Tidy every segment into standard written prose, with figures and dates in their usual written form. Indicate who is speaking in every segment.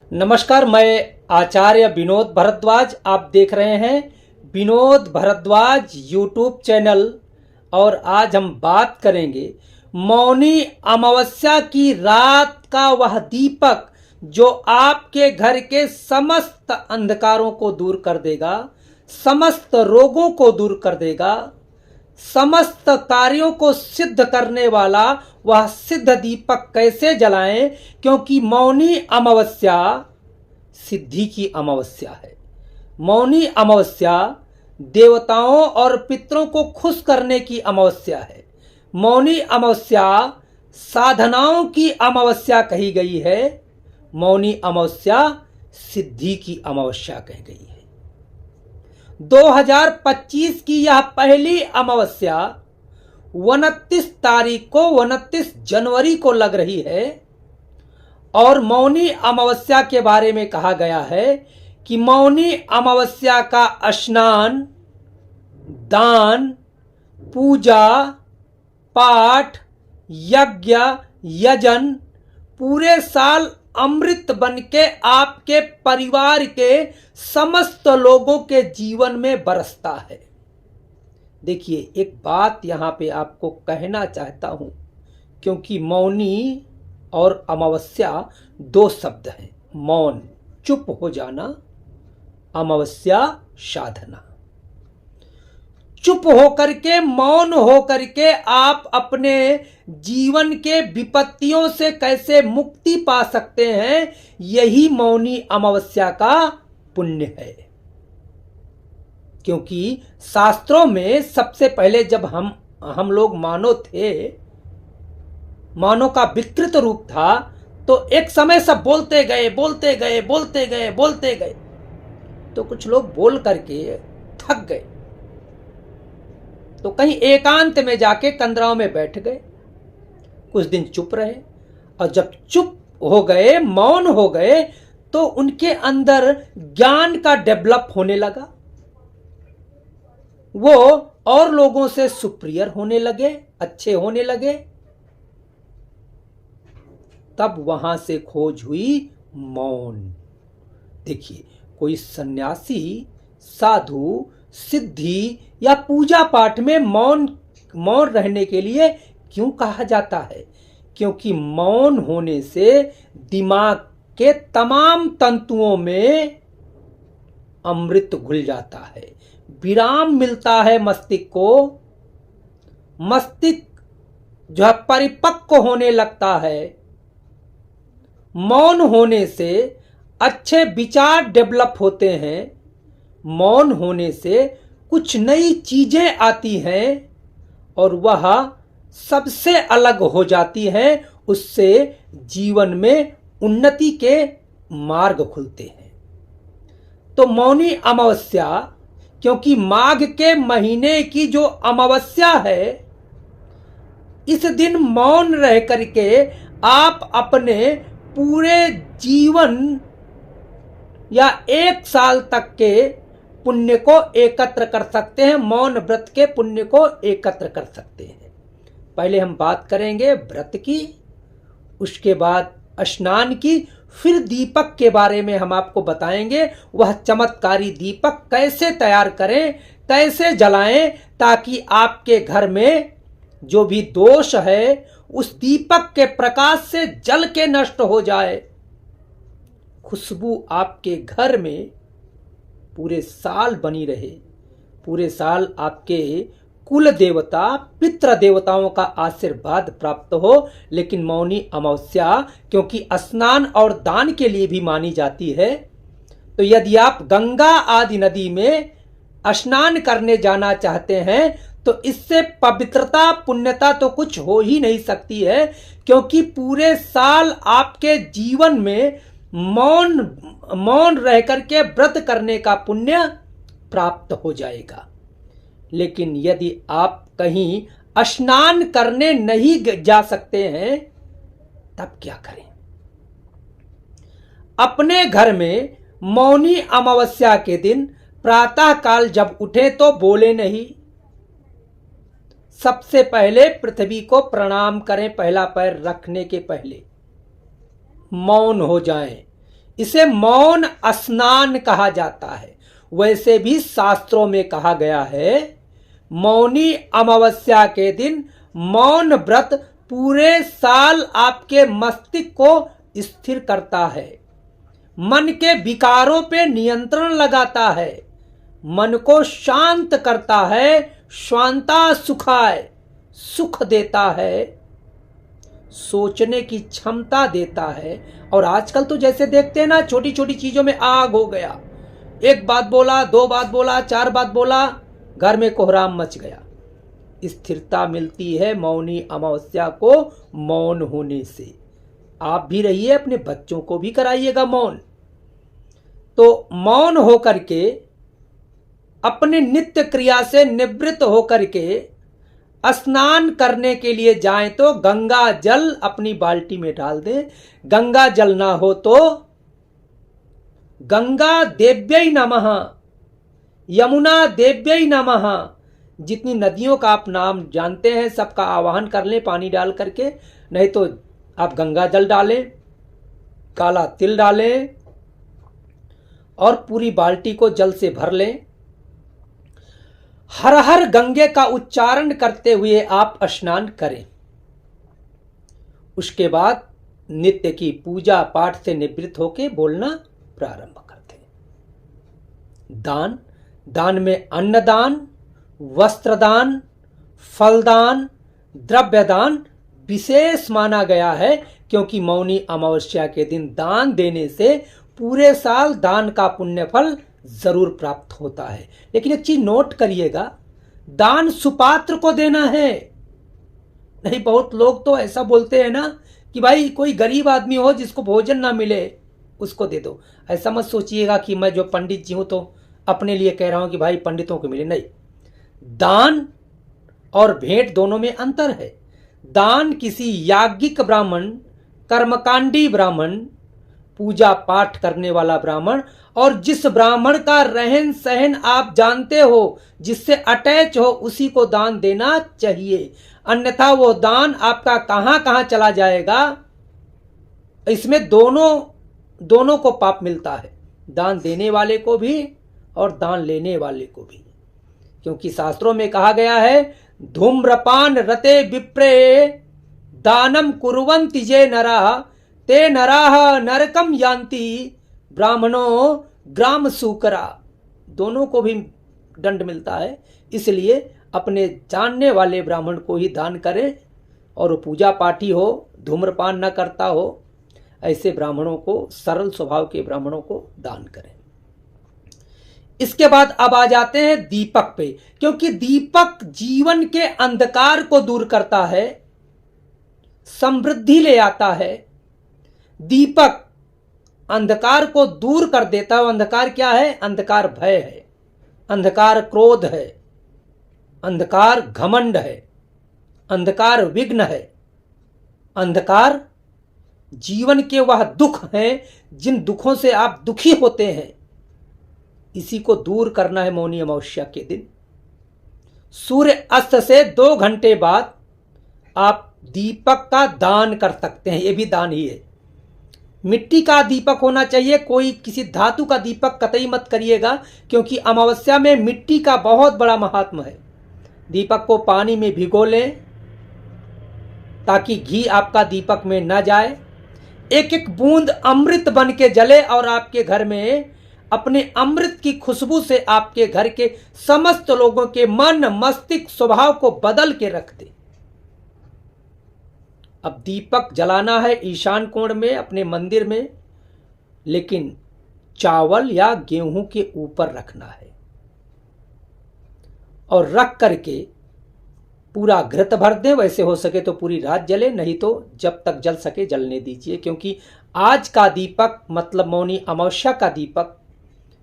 Speaker 1: नमस्कार, मैं आचार्य विनोद भारद्वाज। आप देख रहे हैं विनोद भारद्वाज यूट्यूब चैनल। और आज हम बात करेंगे मौनी अमावस्या की रात का वह दीपक जो आपके घर के समस्त अंधकारों को दूर कर देगा, समस्त रोगों को दूर कर देगा, समस्त कार्यों को सिद्ध करने वाला वह सिद्ध दीपक कैसे जलाएं। क्योंकि मौनी अमावस्या सिद्धि की अमावस्या है। मौनी अमावस्या देवताओं और पितरों को खुश करने की अमावस्या है। मौनी अमावस्या साधनाओं की अमावस्या कही गई है। मौनी अमावस्या सिद्धि की अमावस्या कही गई है। 2025 की यह पहली अमावस्या 29 तारीख को 29 जनवरी को लग रही है। और मौनी अमावस्या के बारे में कहा गया है कि मौनी अमावस्या का स्नान, दान, पूजा पाठ, यज्ञ यजन पूरे साल अमृत बन के आपके परिवार के समस्त लोगों के जीवन में बरसता है। देखिए, एक बात यहां पे आपको कहना चाहता हूं, क्योंकि मौनी और अमावस्या दो शब्द हैं। मौन चुप हो जाना, अमावस्या साधना। चुप होकर के, मौन होकर के आप अपने जीवन के विपत्तियों से कैसे मुक्ति पा सकते हैं, यही मौनी अमावस्या का पुण्य है। क्योंकि शास्त्रों में सबसे पहले जब हम लोग मानव थे, मानव का विकृत रूप था, तो एक समय सब बोलते गए बोलते गए बोलते गए बोलते गए, तो कुछ लोग बोल करके थक गए, तो कहीं एकांत में जाके कंदराओं में बैठ गए, कुछ दिन चुप रहे। और जब चुप हो गए, मौन हो गए, तो उनके अंदर ज्ञान का डेवलप होने लगा। वो और लोगों से सुप्रियर होने लगे, अच्छे होने लगे। तब वहां से खोज हुई मौन। देखिए, कोई सन्यासी, साधु, सिद्धि या पूजा पाठ में मौन रहने के लिए क्यों कहा जाता है? क्योंकि मौन होने से दिमाग के तमाम तंतुओं में अमृत घुल जाता है, विराम मिलता है मस्तिष्क को। मस्तिष्क जो है परिपक्व होने लगता है। मौन होने से अच्छे विचार डेवलप होते हैं। मौन होने से कुछ नई चीजें आती हैं और वह सबसे अलग हो जाती हैं। उससे जीवन में उन्नति के मार्ग खुलते हैं। तो मौनी अमावस्या, क्योंकि माघ के महीने की जो अमावस्या है, इस दिन मौन रह करके आप अपने पूरे जीवन या 1 साल तक के पुण्य को एकत्र कर सकते हैं। मौन व्रत के पुण्य को एकत्र कर सकते हैं। पहले हम बात करेंगे व्रत की, उसके बाद स्नान की, फिर दीपक के बारे में हम आपको बताएंगे। वह चमत्कारी दीपक कैसे तैयार करें, कैसे जलाएं, ताकि आपके घर में जो भी दोष है उस दीपक के प्रकाश से जल के नष्ट हो जाए। खुशबू आपके घर में पूरे साल बनी रहे। पूरे साल आपके कुल देवता, पितृ देवताओं का आशीर्वाद प्राप्त हो। लेकिन मौनी अमावस्या क्योंकि स्नान और दान के लिए भी मानी जाती है, तो यदि आप गंगा आदि नदी में स्नान करने जाना चाहते हैं, तो इससे पवित्रता, पुण्यता तो कुछ हो ही नहीं सकती है। क्योंकि पूरे साल आपके जीवन में मौन रह करके व्रत करने का पुण्य प्राप्त हो जाएगा। लेकिन यदि आप कहीं स्नान करने नहीं जा सकते हैं, तब क्या करें? अपने घर में मौनी अमावस्या के दिन प्रातः काल जब उठे तो बोले नहीं। सबसे पहले पृथ्वी को प्रणाम करें, पहला पैर रखने के पहले मौन हो जाएं। इसे मौन स्नान कहा जाता है। वैसे भी शास्त्रों में कहा गया है, मौनी अमावस्या के दिन मौन व्रत पूरे साल आपके मस्तिष्क को स्थिर करता है, मन के विकारों पे नियंत्रण लगाता है, मन को शांत करता है, शांता सुखाय, सुख देता है, सोचने की क्षमता देता है। और आजकल तो जैसे देखते हैं ना, छोटी छोटी चीजों में आग हो गया, एक बात बोला, दो बात बोला, चार बात बोला, घर में कोहराम मच गया। स्थिरता मिलती है मौनी अमावस्या को मौन होने से। आप भी रहिए, अपने बच्चों को भी कराइएगा मौन। तो मौन होकर के अपने नित्य क्रिया से निवृत्त होकर के स्नान करने के लिए जाएं तो गंगा जल अपनी बाल्टी में डाल दें। गंगा जल ना हो तो गंगा देव्यै नमः, यमुना देव्यै नमः, जितनी नदियों का आप नाम जानते हैं सबका आवाहन कर लें पानी डाल करके। नहीं तो आप गंगा जल डालें, काला तिल डालें और पूरी बाल्टी को जल से भर लें। हर हर गंगे का उच्चारण करते हुए आप स्नान करें। उसके बाद नित्य की पूजा पाठ से निवृत्त होकर बोलना प्रारंभ करते हैं। दान, दान में अन्नदान, वस्त्रदान, फलदान, द्रव्यदान विशेष माना गया है, क्योंकि मौनी अमावस्या के दिन दान देने से पूरे साल दान का पुण्य फल जरूर प्राप्त होता है। लेकिन एक चीज नोट करिएगा, दान सुपात्र को देना है। नहीं, बहुत लोग तो ऐसा बोलते हैं ना कि भाई कोई गरीब आदमी हो जिसको भोजन ना मिले उसको दे दो। ऐसा मत सोचिएगा कि मैं जो पंडित जी हूं तो अपने लिए कह रहा हूं कि भाई पंडितों को मिले। नहीं, दान और भेंट दोनों में अंतर है। दान किसी याज्ञिक ब्राह्मण, कर्मकांडी ब्राह्मण, पूजा पाठ करने वाला ब्राह्मण, और जिस ब्राह्मण का रहन सहन आप जानते हो, जिससे अटैच हो, उसी को दान देना चाहिए। अन्यथा वो दान आपका कहां कहां चला जाएगा। इसमें दोनों को पाप मिलता है, दान देने वाले को भी और दान लेने वाले को भी। क्योंकि शास्त्रों में कहा गया है, धूम्रपान रते विप्रे दानम कुर्वन्ति ये नराः ते नराः नरकम यान्ति ब्राह्मणो ग्राम सूकरा। दोनों को भी दंड मिलता है। इसलिए अपने जानने वाले ब्राह्मण को ही दान करें, और वो पूजा पाठी हो, धूम्रपान न करता हो, ऐसे ब्राह्मणों को, सरल स्वभाव के ब्राह्मणों को दान करें। इसके बाद अब आ जाते हैं दीपक पे, क्योंकि दीपक जीवन के अंधकार को दूर करता है, समृद्धि ले आता है। दीपक अंधकार को दूर कर देता है। अंधकार क्या है? अंधकार भय है, अंधकार क्रोध है, अंधकार घमंड है, अंधकार विघ्न है, अंधकार जीवन के वह दुख हैं जिन दुखों से आप दुखी होते हैं। इसी को दूर करना है मौनी अमावस्या के दिन। सूर्य अस्त से 2 घंटे बाद आप दीपक का दान कर सकते हैं। यह भी दान ही है। मिट्टी का दीपक होना चाहिए, कोई किसी धातु का दीपक कतई मत करिएगा, क्योंकि अमावस्या में मिट्टी का बहुत बड़ा महात्म है। दीपक को पानी में भिगो लें ताकि घी आपका दीपक में न जाए। एक एक बूंद अमृत बन के जले और आपके घर में अपने अमृत की खुशबू से आपके घर के समस्त लोगों के मन, मस्तिष्क, स्वभाव को बदल के रख दे। अब दीपक जलाना है ईशान कोण में अपने मंदिर में, लेकिन चावल या गेहूं के ऊपर रखना है और रख करके पूरा घृत भर दें। वैसे हो सके तो पूरी रात जले, नहीं तो जब तक जल सके जलने दीजिए, क्योंकि आज का दीपक मतलब मौनी अमावस्या का दीपक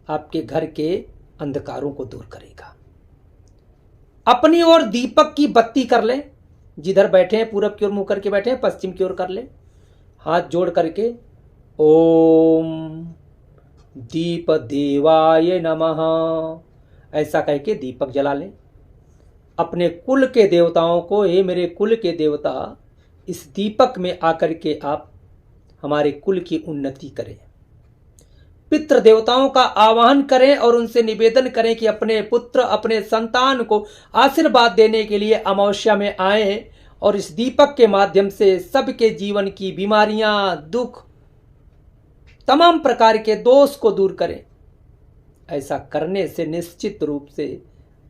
Speaker 1: आपके घर के अंधकारों को दूर करेगा। अपनी ओर दीपक की बत्ती कर लें। जिधर बैठे हैं, पूरब की ओर मुंह करके बैठे हैं, पश्चिम की ओर कर लें, हाथ जोड़ करके ओम दीप देवाय नमः ऐसा कह के दीपक जला लें। अपने कुल के देवताओं को, हे मेरे कुल के देवता, इस दीपक में आकर के आप हमारे कुल की उन्नति करें। पितृ देवताओं का आवाहन करें और उनसे निवेदन करें कि अपने पुत्र अपने संतान को आशीर्वाद देने के लिए अमावस्या में आए और इस दीपक के माध्यम से सबके जीवन की बीमारियां, दुख, तमाम प्रकार के दोष को दूर करें। ऐसा करने से निश्चित रूप से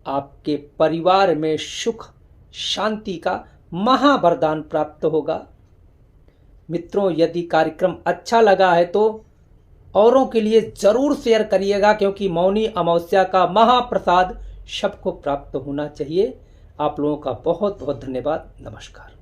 Speaker 1: आपके परिवार में सुख शांति का महावरदान प्राप्त होगा। मित्रों, यदि कार्यक्रम अच्छा लगा है तो औरों के लिए जरूर शेयर करिएगा, क्योंकि मौनी अमावस्या का महाप्रसाद सबको प्राप्त होना चाहिए। आप लोगों का बहुत बहुत धन्यवाद। नमस्कार।